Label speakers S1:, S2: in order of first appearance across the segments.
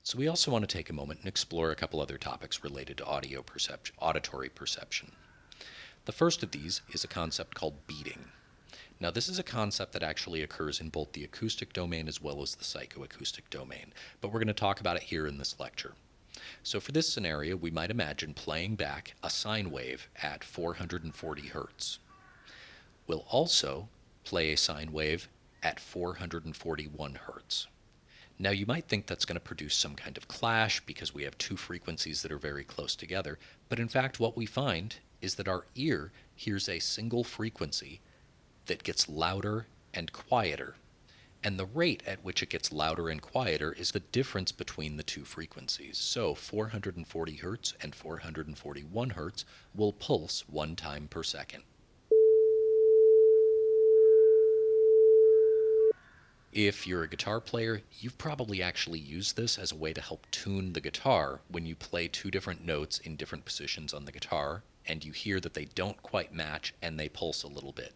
S1: So we also want to take a moment and explore a couple other topics related to audio perception, auditory perception. The first of these is a concept called beating. Now, this is a concept that actually occurs in both the acoustic domain as well as the psychoacoustic domain, but we're going to talk about it here in this lecture. So for this scenario, we might imagine playing back a sine wave at 440 hertz. We'll also play a sine wave at 441 hertz. Now, you might think that's going to produce some kind of clash because we have two frequencies that are very close together, but in fact, what we find is that our ear hears a single frequency that gets louder and quieter. And the rate at which it gets louder and quieter is the difference between the two frequencies. So 440 hertz and 441 hertz will pulse 1 time per second. If you're a guitar player, you've probably actually used this as a way to help tune the guitar when you play two different notes in different positions on the guitar, and you hear that they don't quite match and they pulse a little bit.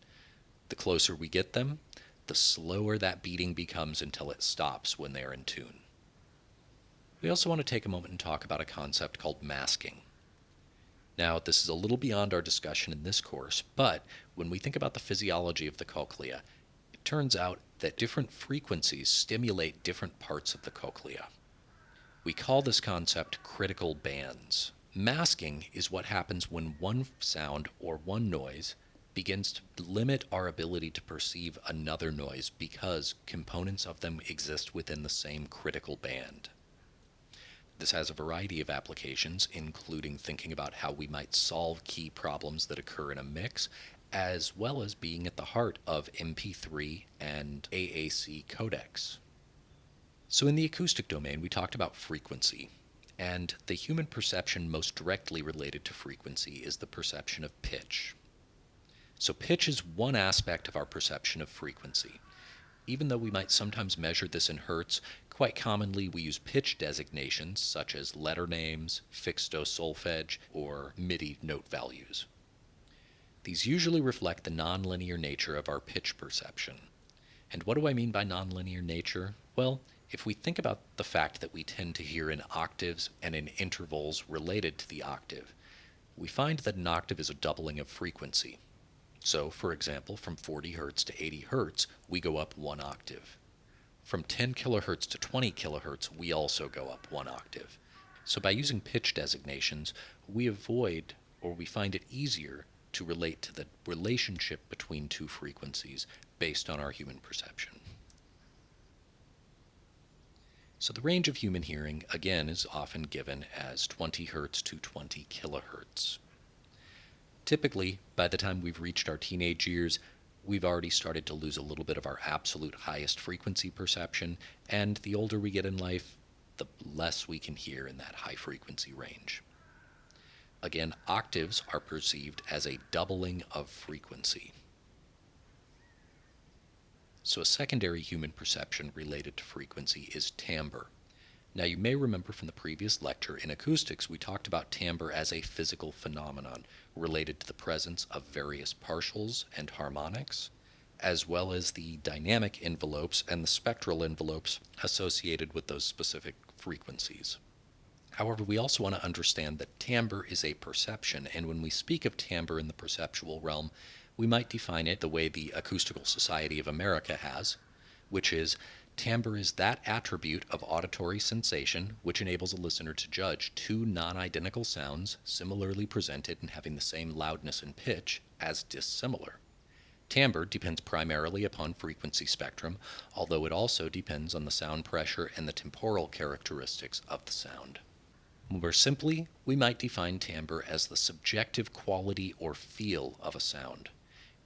S1: The closer we get them, the slower that beating becomes until it stops when they are in tune. We also want to take a moment and talk about a concept called masking. Now, this is a little beyond our discussion in this course, but when we think about the physiology of the cochlea, it turns out that different frequencies stimulate different parts of the cochlea. We call this concept critical bands. Masking is what happens when one sound or one noise begins to limit our ability to perceive another noise because components of them exist within the same critical band. This has a variety of applications, including thinking about how we might solve key problems that occur in a mix, as well as being at the heart of MP3 and AAC codecs. So in the acoustic domain, we talked about frequency, and the human perception most directly related to frequency is the perception of pitch. So pitch is one aspect of our perception of frequency. Even though we might sometimes measure this in hertz, quite commonly we use pitch designations such as letter names, fixed do solfege, or MIDI note values. These usually reflect the nonlinear nature of our pitch perception. And what do I mean by nonlinear nature? Well, if we think about the fact that we tend to hear in octaves and in intervals related to the octave, we find that an octave is a doubling of frequency. So, for example, from 40 hertz to 80 hertz, we go up 1 octave. From 10 kilohertz to 20 kilohertz, we also go up 1 octave. So by using pitch designations, we avoid, or we find it easier to relate to the relationship between two frequencies based on our human perception. So the range of human hearing, again, is often given as 20 hertz to 20 kilohertz. Typically, by the time we've reached our teenage years, we've already started to lose a little bit of our absolute highest frequency perception, and the older we get in life, the less we can hear in that high frequency range. Again, octaves are perceived as a doubling of frequency. So a secondary human perception related to frequency is timbre. Now, you may remember from the previous lecture in acoustics, we talked about timbre as a physical phenomenon related to the presence of various partials and harmonics, as well as the dynamic envelopes and the spectral envelopes associated with those specific frequencies. However, we also want to understand that timbre is a perception, and when we speak of timbre in the perceptual realm, we might define it the way the Acoustical Society of America has, which is timbre is that attribute of auditory sensation which enables a listener to judge two non-identical sounds similarly presented and having the same loudness and pitch as dissimilar. Timbre depends primarily upon frequency spectrum, although it also depends on the sound pressure and the temporal characteristics of the sound. More simply, we might define timbre as the subjective quality or feel of a sound.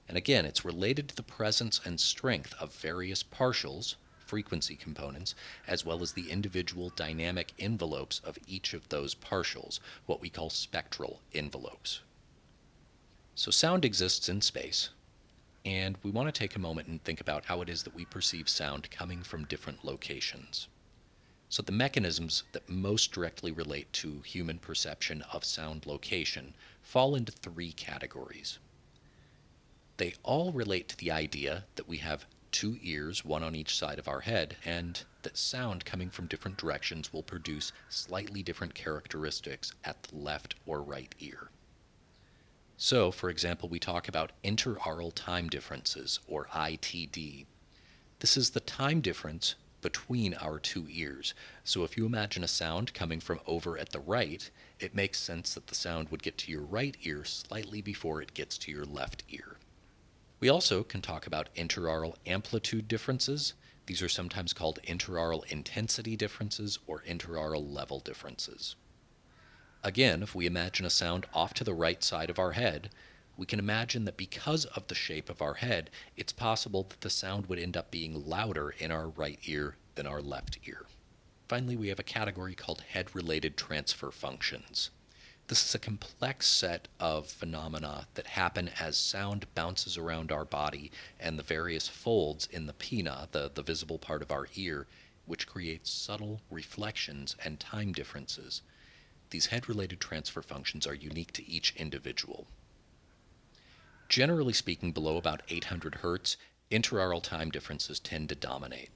S1: And again, it's related to the presence and strength of various partials, frequency components, as well as the individual dynamic envelopes of each of those partials, what we call spectral envelopes. So sound exists in space, and we want to take a moment and think about how it is that we perceive sound coming from different locations. So the mechanisms that most directly relate to human perception of sound location fall into three categories. They all relate to the idea that we have two ears, one on each side of our head, and that sound coming from different directions will produce slightly different characteristics at the left or right ear. So, for example, we talk about interaural time differences, or ITD. This is the time difference between our two ears. So if you imagine a sound coming from over at the right, it makes sense that the sound would get to your right ear slightly before it gets to your left ear. We also can talk about interaural amplitude differences. These are sometimes called interaural intensity differences or interaural level differences. Again, if we imagine a sound off to the right side of our head, we can imagine that because of the shape of our head, it's possible that the sound would end up being louder in our right ear than our left ear. Finally, we have a category called head-related transfer functions. This is a complex set of phenomena that happen as sound bounces around our body and the various folds in the pinna, the visible part of our ear, which creates subtle reflections and time differences. These head-related transfer functions are unique to each individual. Generally speaking, below about 800 Hz, interaural time differences tend to dominate.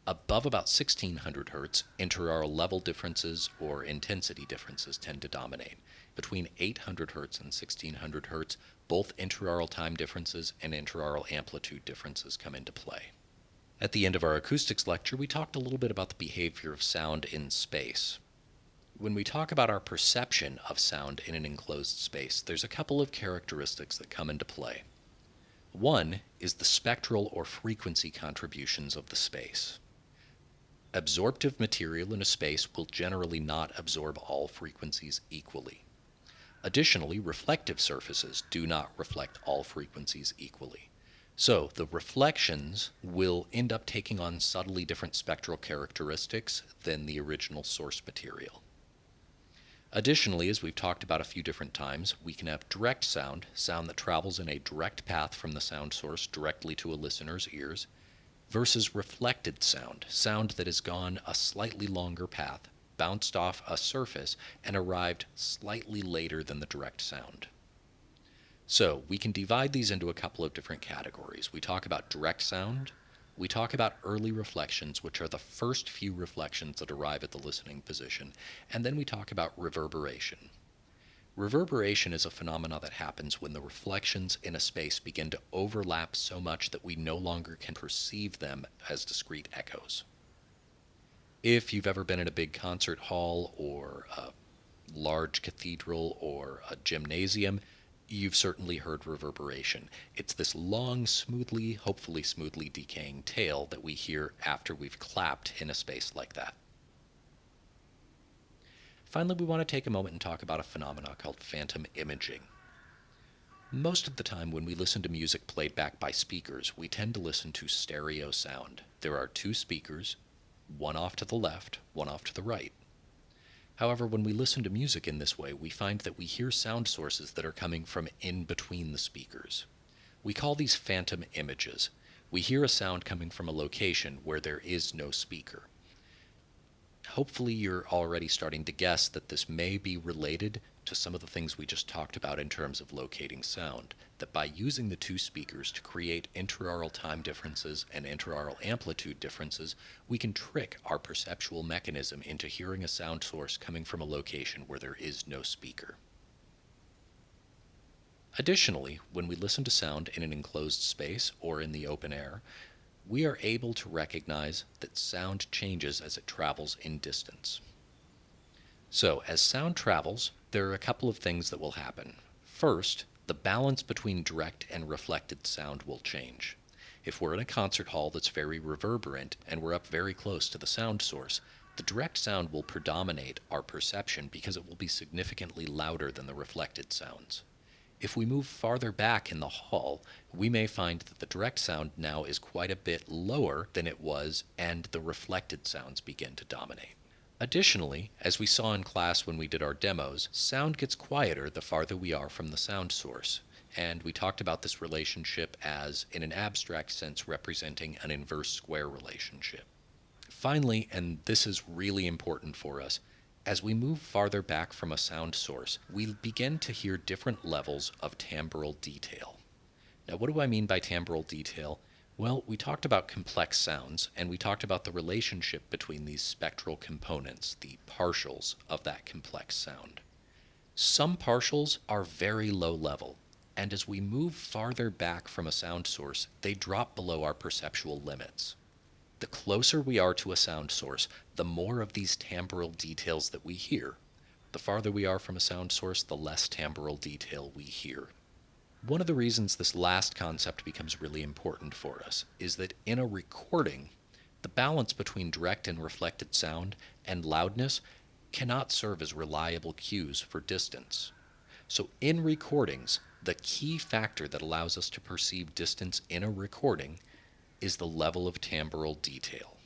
S1: Above about 1600 Hz, interaural level differences or intensity differences tend to dominate. Between 800 Hz and 1600 Hz, both interaural time differences and interaural amplitude differences come into play. At the end of our acoustics lecture, we talked a little bit about the behavior of sound in space. When we talk about our perception of sound in an enclosed space, there's a couple of characteristics that come into play. One is the spectral or frequency contributions of the space. Absorptive material in a space will generally not absorb all frequencies equally. Additionally, reflective surfaces do not reflect all frequencies equally. So the reflections will end up taking on subtly different spectral characteristics than the original source material. Additionally, as we've talked about a few different times, we can have direct sound that travels in a direct path from the sound source directly to a listener's ears, versus reflected sound that has gone a slightly longer path, bounced off a surface, and arrived slightly later than the direct sound. So we can divide these into a couple of different categories. We talk about direct sound. We talk about early reflections, which are the first few reflections that arrive at the listening position, and then we talk about reverberation. Reverberation is a phenomenon that happens when the reflections in a space begin to overlap so much that we no longer can perceive them as discrete echoes. If you've ever been in a big concert hall or a large cathedral or a gymnasium, you've certainly heard reverberation. It's this long, hopefully smoothly decaying tail that we hear after we've clapped in a space like that. Finally, we want to take a moment and talk about a phenomenon called phantom imaging. Most of the time when we listen to music played back by speakers, we tend to listen to stereo sound. There are two speakers, one off to the left, one off to the right. However, when we listen to music in this way, we find that we hear sound sources that are coming from in between the speakers. We call these phantom images. We hear a sound coming from a location where there is no speaker. Hopefully you're already starting to guess that this may be related to some of the things we just talked about in terms of locating sound, that by using the two speakers to create interaural time differences and interaural amplitude differences, we can trick our perceptual mechanism into hearing a sound source coming from a location where there is no speaker. Additionally, when we listen to sound in an enclosed space or in the open air, we are able to recognize that sound changes as it travels in distance. So, as sound travels, there are a couple of things that will happen. First, the balance between direct and reflected sound will change. If we're in a concert hall that's very reverberant and we're up very close to the sound source, the direct sound will predominate our perception because it will be significantly louder than the reflected sounds. If we move farther back in the hall, we may find that the direct sound now is quite a bit lower than it was, and the reflected sounds begin to dominate. Additionally, as we saw in class when we did our demos, sound gets quieter the farther we are from the sound source, and we talked about this relationship as, in an abstract sense, representing an inverse square relationship. Finally, and this is really important for us, as we move farther back from a sound source, we begin to hear different levels of timbral detail. Now, what do I mean by timbral detail? Well, we talked about complex sounds, and we talked about the relationship between these spectral components, the partials of that complex sound. Some partials are very low level, and as we move farther back from a sound source, they drop below our perceptual limits. The closer we are to a sound source, the more of these timbral details that we hear. The farther we are from a sound source, the less timbral detail we hear. One of the reasons this last concept becomes really important for us is that in a recording, the balance between direct and reflected sound and loudness cannot serve as reliable cues for distance. So in recordings, the key factor that allows us to perceive distance in a recording is the level of timbral detail.